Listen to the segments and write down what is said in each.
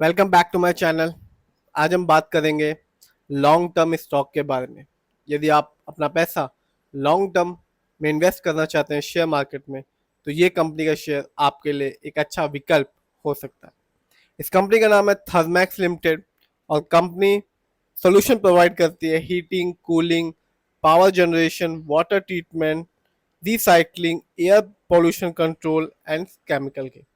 Welcome back to my channel. आज हम बात करेंगे लॉन्ग टर्म स्टॉक के बारे में। यदि आप अपना पैसा लॉन्ग टर्म में इन्वेस्ट करना चाहते हैं शेयर मार्केट में, तो ये कंपनी का शेयर आपके लिए एक अच्छा विकल्प हो सकता है। इस कंपनी का नाम है थर्मैक्स लिमिटेड और कंपनी सोल्यूशन प्रोवाइड करती है heating, cooling, power generation, water treatment, recycling, air pollution control and chemical के।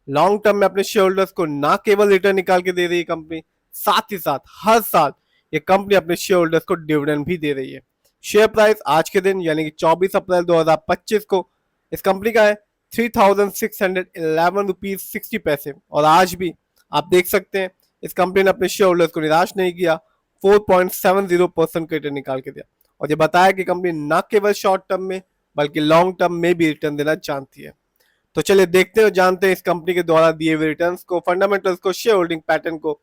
लॉन्ग टर्म में अपने शेयर होल्डर्स को ना केवल रिटर्न निकाल के दे रही है कंपनी, साथ ही साथ हर साल ये कंपनी अपने शेयर होल्डर्स को डिविडेंड भी दे रही है। शेयर प्राइस आज के दिन यानी कि 24 अप्रैल 2025 को इस कंपनी का है 3611 रुपीज 60 पैसे। और आज भी आप देख सकते हैं इस कंपनी ने अपने शेयर होल्डर्स को निराश नहीं किया, 4.70% का रिटर्न निकाल के दिया। और ये बताया कि कंपनी न केवल शॉर्ट टर्म में बल्कि लॉन्ग टर्म में भी रिटर्न देना जानती है। तो चलिए देखते हैं और जानते हैं इस कंपनी के द्वारा दिए हुए रिटर्न्स को, फंडामेंटल्स को, शेयर होल्डिंग पैटर्न को।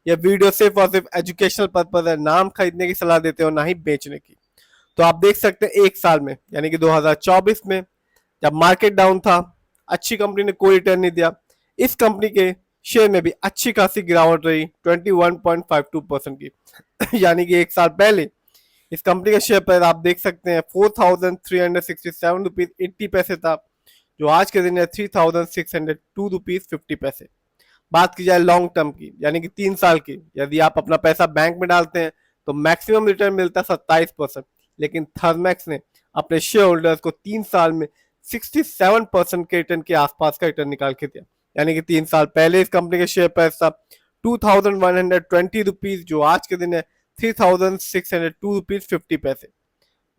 यह वीडियो सिर्फ और सिर्फ एजुकेशनल पर्पज है, नाम खरीदने की सलाह देते हो ना ही बेचने की। तो आप देख सकते हैं एक साल में यानी कि 2024 में जब मार्केट डाउन था, अच्छी कंपनी ने कोई रिटर्न नहीं दिया, इस कंपनी के शेयर में भी अच्छी खासी गिरावट रही 21.52% की यानी कि एक साल पहले इस कंपनी का शेयर प्राइस आप देख सकते हैं 4367 रुपीज 80 पैसे था, जो आज के दिन है 3602 रुपीज 50 पैसे। बात की जाए लॉन्ग टर्म की यानी कि 3 साल की, यदि आप अपना पैसा बैंक में डालते हैं तो मैक्सिमम रिटर्न मिलता है 27%, लेकिन थर्मैक्स ने अपने शेयर होल्डर्स को 3 साल में 67% के रिटर्न के आसपास का रिटर्न निकाल के दिया। यानी कि 3 साल पहले इस कंपनी का शेयर प्राइस था 2120 रुपीज, जो आज के दिन है 3602 रुपीज 50 पैसे।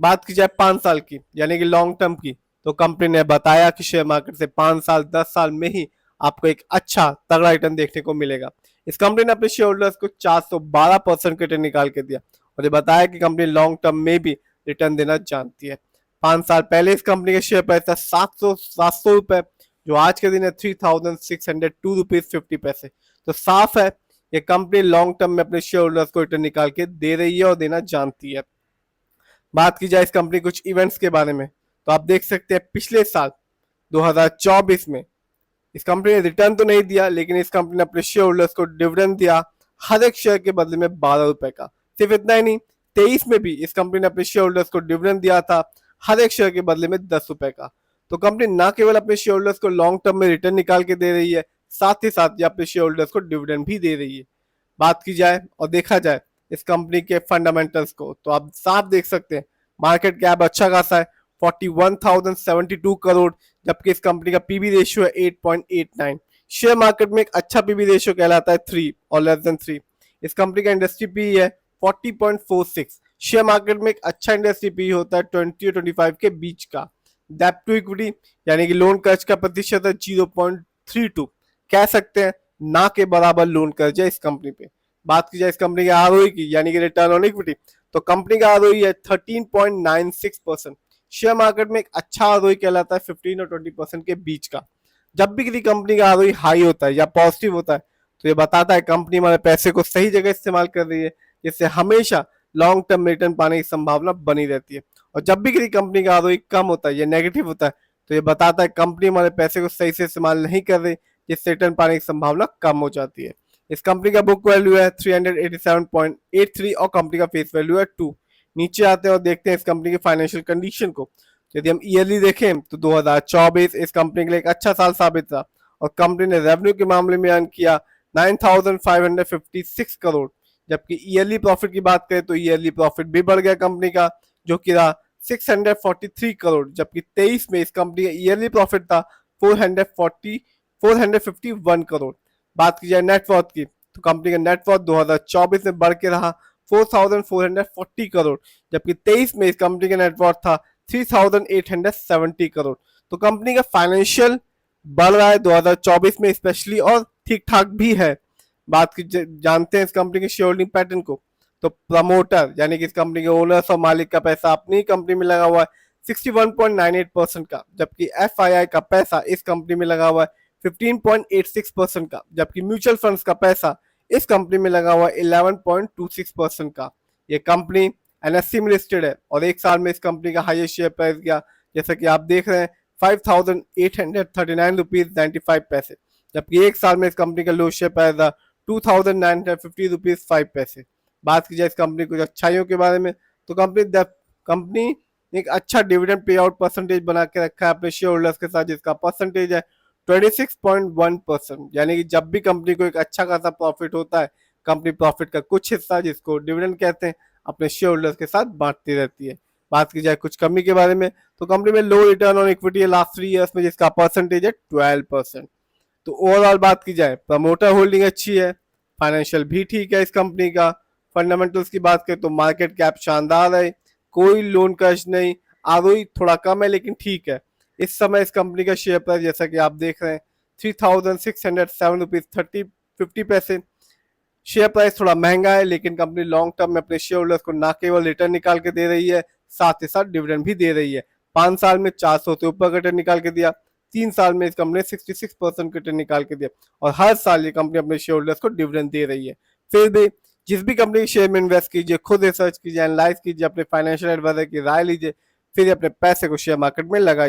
बात की जाए 5 साल की यानी कि लॉन्ग टर्म की, तो कंपनी ने बताया कि शेयर मार्केट से 5 साल 10 साल में ही आपको एक अच्छा तगड़ा रिटर्न देखने को मिलेगा। इस कंपनी ने अपने शेयर होल्डर्स को 412% का रिटर्न निकाल के दिया और ये बताया कि कंपनी लॉन्ग टर्म में भी रिटर्न देना जानती है। 5 साल पहले इस कंपनी का शेयर प्राइस था 700 रुपए, जो आज के दिन है 3602 रुपीज 50 पैसे। तो साफ है ये कंपनी लॉन्ग टर्म में अपने शेयर होल्डर्स को रिटर्न निकाल के दे रही है और देना जानती है। बात की जाए इस कंपनी कुछ इवेंट्स के बारे में, तो आप देख सकते हैं पिछले साल 2024 में इस कंपनी ने रिटर्न तो नहीं दिया, लेकिन इस कंपनी ने अपने शेयर होल्डर्स को डिविडेंड दिया हर एक शेयर के बदले में 12 रुपए का। सिर्फ इतना ही नहीं, 23 में भी इस कंपनी ने अपने शेयर होल्डर्स को डिविडेंड दिया था हर एक शेयर के बदले में 10 रुपए का। तो कंपनी ना केवल अपने शेयर होल्डर्स को लॉन्ग टर्म में रिटर्न निकाल के दे रही है, साथ ही साथ ये अपने शेयर होल्डर्स को डिविडेंड भी दे रही है। बात की जाए और देखा जाए इस कंपनी के फंडामेंटल्स को, तो आप साफ देख सकते हैं मार्केट कैप अच्छा खासा है 41,072 करोड़, जबकि इस कंपनी का पीबी रेशियो है 8.89। शेयर मार्केट में एक अच्छा पीबी रेशियो कहलाता है 3 और लेस देन 3। इस कंपनी का इंडस्ट्री पी है 40.46। शेयर मार्केट में एक अच्छा इंडस्ट्री पी होता है 20 और 25 के बीच का। डेब्ट टू इक्विटी यानी कि लोन कर्ज का प्रतिशत है 0.32, कह सकते हैं ना के बराबर लोन कर्ज है इस कंपनी पे। बात की जाए इस कंपनी के आरओई की यानी कि रिटर्न ऑन इक्विटी, तो कंपनी का आरओई है 13.96%। शेयर मार्केट में एक अच्छा आरओई कहलाता है 15 और 20% के बीच का। जब भी किसी कंपनी का आरओई हाई होता है या पॉजिटिव होता है, तो ये बताता है कंपनी हमारे पैसे को सही जगह इस्तेमाल कर रही है, जिससे हमेशा लॉन्ग टर्म रिटर्न पाने की संभावना बनी रहती है। और जब भी किसी कंपनी का आरओई कम होता है या नेगेटिव होता है, तो ये बताता है कंपनी हमारे पैसे को सही से इस्तेमाल नहीं कर रही, जिससे रिटर्न पाने की संभावना कम हो जाती है। इस कंपनी का बुक वैल्यू है 387.83 और कंपनी का फेस वैल्यू है 2। नीचे आते हैं और देखते हैं इस कंपनी की फाइनेंशियल कंडीशन को। यदि हम ईयरली देखें तो 2024 इस कंपनी के लिए एक अच्छा साल साबित था और कंपनी ने रेवेन्यू के मामले में अर्न किया 9,556 करोड़, जबकि ईयरली प्रॉफिट की बात करें तो ईयरली प्रॉफिट भी बढ़ गया कंपनी का, जो कि रहा 643 करोड़, जबकि 23 में इस कंपनी का ईयरली प्रॉफिट था 451 करोड़। बात की जाए नेटवर्थ की, तो कंपनी का नेटवर्थ 2024 में बढ़ के रहा 4,440 करोड़, जबकि 23 में इस कंपनी का नेटवर्थ था 3,870 करोड़। तो कंपनी का फाइनेंशियल बढ़ रहा है 2024 में स्पेशली, और ठीक ठाक भी है। बात की जानते हैं इस कंपनी के शेयर होल्डिंग पैटर्न को, तो प्रमोटर यानी कि इस कंपनी के ओनर्स और मालिक का पैसा अपनी कंपनी में लगा हुआ है 61.98% का, जबकि एफआईआई का पैसा इस कंपनी में लगा हुआ है 15.86% का, जबकि म्यूचुअल फंड्स का पैसा इस कंपनी में लगा हुआ है 11.26% का। ये कंपनी एनएससी में लिस्टेड है और एक साल में इस कंपनी का हाईएस्ट शेयर प्राइस गया, जैसा कि आप देख रहे हैं 5,839 रुपीज 95 पैसे, जबकि एक साल में इस कंपनी का लो शेयर प्राइस था ₹2,950.05। बात की जाए इस कंपनी कुछ अच्छाइयों के बारे में, तो कंपनी ने एक अच्छा डिविडेंड पे आउट परसेंटेज बना के रखा है अपने शेयर होल्डर्स के साथ, जिसका परसेंटेज है 26.1%। यानी कि जब भी कंपनी को एक अच्छा खासा प्रॉफिट होता है, कंपनी प्रॉफिट का कुछ हिस्सा, जिसको डिविडेंड कहते हैं, अपने शेयर होल्डर्स के साथ बांटती रहती है। बात की जाए कुछ कमी के बारे में, तो कंपनी में लो रिटर्न ऑन इक्विटी है लास्ट 3 ईयर्स में, जिसका परसेंटेज है 12%। तो ओवरऑल बात की जाए, प्रमोटर होल्डिंग अच्छी है, फाइनेंशियल भी ठीक है इस कंपनी का। फंडामेंटल्स की बात करें तो मार्केट कैप शानदार है, कोई लोन कर्ज नहीं, आरओई थोड़ा कम है लेकिन ठीक है। इस समय इस कंपनी का शेयर प्राइस जैसा कि आप देख रहे हैं 3607 रुपीज 50 पैसे। शेयर प्राइस थोड़ा महंगा है, लेकिन कंपनी लॉन्ग टर्म में अपने शेयर होल्डर्स को ना केवल रिटर्न निकाल के दे रही है, साथ ही साथ डिविडेंड भी दे रही है। 5 साल में 400 से ऊपर का रिटर्न निकाल के दिया, 3 साल में इस कंपनी ने 66% रिटर्न निकाल के दिया, और हर साल ये कंपनी अपने शेयर होल्डर्स को डिविडेंड दे रही है। फिर भी जिस भी कंपनी के शेयर में इन्वेस्ट कीजिए, खुद रिसर्च कीजिए, एनालाइज कीजिए, अपने फाइनेंशियल एडवाइजर की राय लीजिए, फिर अपने पैसे को शेयर मार्केट में लगाइए।